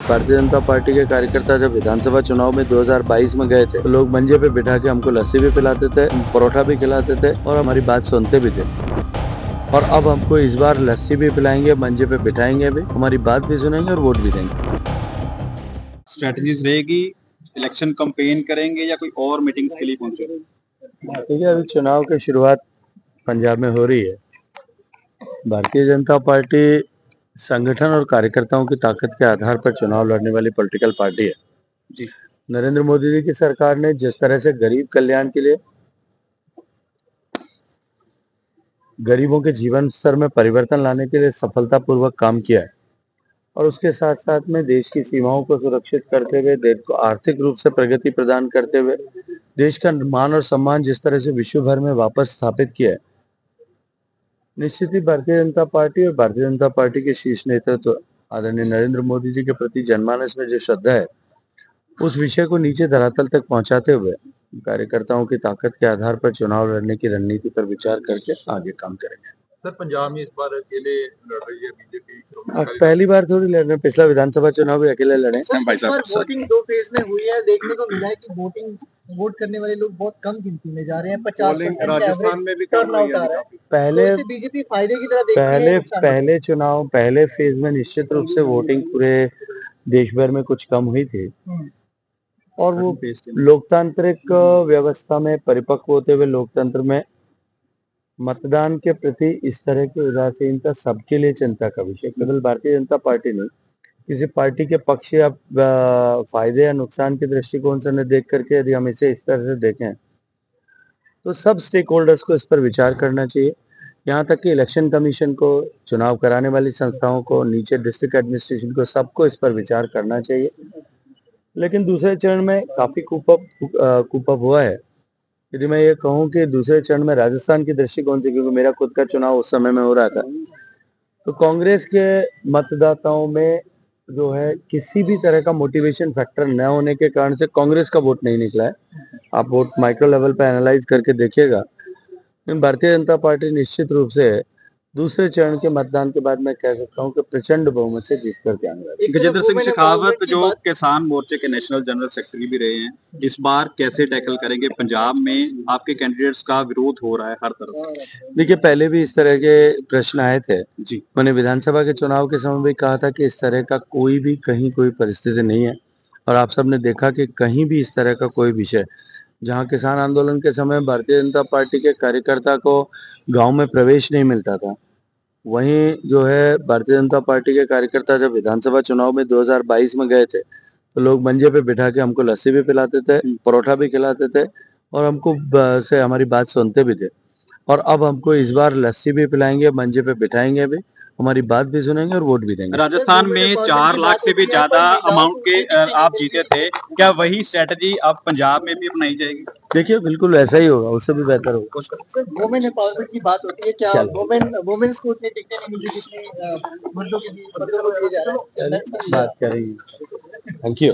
Bharatiya Janata party के कार्यकर्ता जब विधानसभा चुनाव में 2022 में गए थे तो लोग मंजे पे बिठा के हमको लस्सी भी पिलाते थे, परोठा भी खिलाते थे और हमारी बात सुनते भी थे। और अब हमको इस बार लस्सी भी पिलाएंगे, मंजे पे बिठाएंगे भी, हमारी बात भी सुनेंगे और वोट भी देंगे। स्ट्रेटजीज रहेगी, इलेक्शन कैंपेन करेंगे या कोई और मीटिंग्स के लिए पहुंचे? ठीक है, अभी चुनाव की शुरुआत पंजाब में हो रही है। भारतीय जनता पार्टी संगठन और कार्यकर्ताओं की ताकत के आधार पर चुनाव लड़ने वाली पॉलिटिकल पार्टी है जी। नरेंद्र मोदी जी की सरकार ने जिस तरह से गरीब कल्याण के लिए, गरीबों के जीवन स्तर में परिवर्तन लाने के लिए सफलतापूर्वक काम किया है और उसके साथ साथ में देश की सीमाओं को सुरक्षित करते हुए, देश को आर्थिक रूप से प्रगति प्रदान करते हुए, देश का मान और सम्मान जिस तरह से विश्व भर में वापस स्थापित किया है, निश्चित ही भारतीय जनता पार्टी और भारतीय जनता पार्टी के शीर्ष नेतृत्व आदरणीय नरेंद्र मोदी जी के प्रति जनमानस में जो श्रद्धा है, उस विषय को नीचे धरातल तक पहुंचाते हुए कार्यकर्ताओं की ताकत के आधार पर चुनाव लड़ने की रणनीति पर विचार करके आगे काम करेंगे। सर, पंजाब में इस बार अकेले लड़ रही है बीजेपी। पहली बार थोड़ी लड़ रहे हैं, पिछला विधानसभा चुनाव भी अकेले लड़े। वोटिंग दो फेज में हुई है, देखने को मिला है कि वोट करने वाले लोग बहुत कम गिनती में जा रहे हैं। 50% राजस्थान में भी कम टर्नआउट आ रहा है। पहले बीजेपी फायदे की तरह देखती है। पहले चुनाव पहले फेज में निश्चित रूप से वोटिंग पूरे देश भर में कुछ कम हुई थी और वो लोकतांत्रिक व्यवस्था में परिपक्व होते हुए लोकतंत्र में मतदान के प्रति इस तरह की उदासीनता सबके लिए चिंता का विषय, केवल भारतीय जनता पार्टी नहीं, किसी पार्टी के पक्ष या फायदे या नुकसान के दृष्टिकोण से न देख करके यदि हम इसे इस तरह से देखें तो सब स्टेक होल्डर्स को इस पर विचार करना चाहिए। यहाँ तक कि इलेक्शन कमीशन को, चुनाव कराने वाली संस्थाओं को, नीचे डिस्ट्रिक्ट एडमिनिस्ट्रेशन को, सबको इस पर विचार करना चाहिए। लेकिन दूसरे चरण में काफी कूप अप हुआ है। यदि मैं ये कहूँ कि दूसरे चरण में राजस्थान की दृष्टिकोण से, क्योंकि मेरा खुद का चुनाव उस समय में हो रहा था, तो कांग्रेस के मतदाताओं में जो है किसी भी तरह का मोटिवेशन फैक्टर न होने के कारण से कांग्रेस का वोट नहीं निकला है। आप वोट माइक्रो लेवल पर एनालाइज करके देखिएगा। लेकिन भारतीय जनता पार्टी निश्चित रूप से दूसरे चरण के मतदान के बाद मैं कह सकता हूं कि प्रचंड बहुमत से जीत करके आएंगे। गजेंद्र सिंह शेखावत जो किसान मोर्चे के नेशनल जनरल सेक्रेटरी भी रहे हैं, इस बार कैसे टैकल करेंगे? पंजाब में आपके कैंडिडेट्स का विरोध हो रहा है हर तरफ। देखिए, पहले भी इस तरह के प्रश्न आए थे जी। मैंने विधानसभा के चुनाव के समय भी कहा था कि इस तरह का कोई भी कहीं कोई परिस्थिति नहीं है और आप सबने देखा कि कहीं भी इस तरह का कोई विषय, जहां किसान आंदोलन के समय भारतीय जनता पार्टी के कार्यकर्ता को गांव में प्रवेश नहीं मिलता था, वहीं जो है भारतीय जनता पार्टी के कार्यकर्ता जब विधानसभा चुनाव में 2022 में गए थे तो लोग मंजे पे बिठा के हमको लस्सी भी पिलाते थे, परोठा भी खिलाते थे और हमको से हमारी बात सुनते भी थे। और अब हमको इस बार लस्सी भी पिलाएंगे, मंजे पे बिठाएंगे भी, हमारी बात भी सुनेंगे और वोट भी देंगे। राजस्थान में 4 लाख से भी ज्यादा अमाउंट के आप जीते थे, क्या वही स्ट्रेटजी अब पंजाब में भी अपनाई जाएगी? देखिए, बिल्कुल ऐसा ही होगा, उससे भी बेहतर होगा। सर, वुमेन एम्पावरमेंट की बात होती है, क्या वुमेन्स को उतनी टिकटें नहीं मिली जितनी मर्दों को दिए जा रहे हैं? बात करेंगे। Thank you.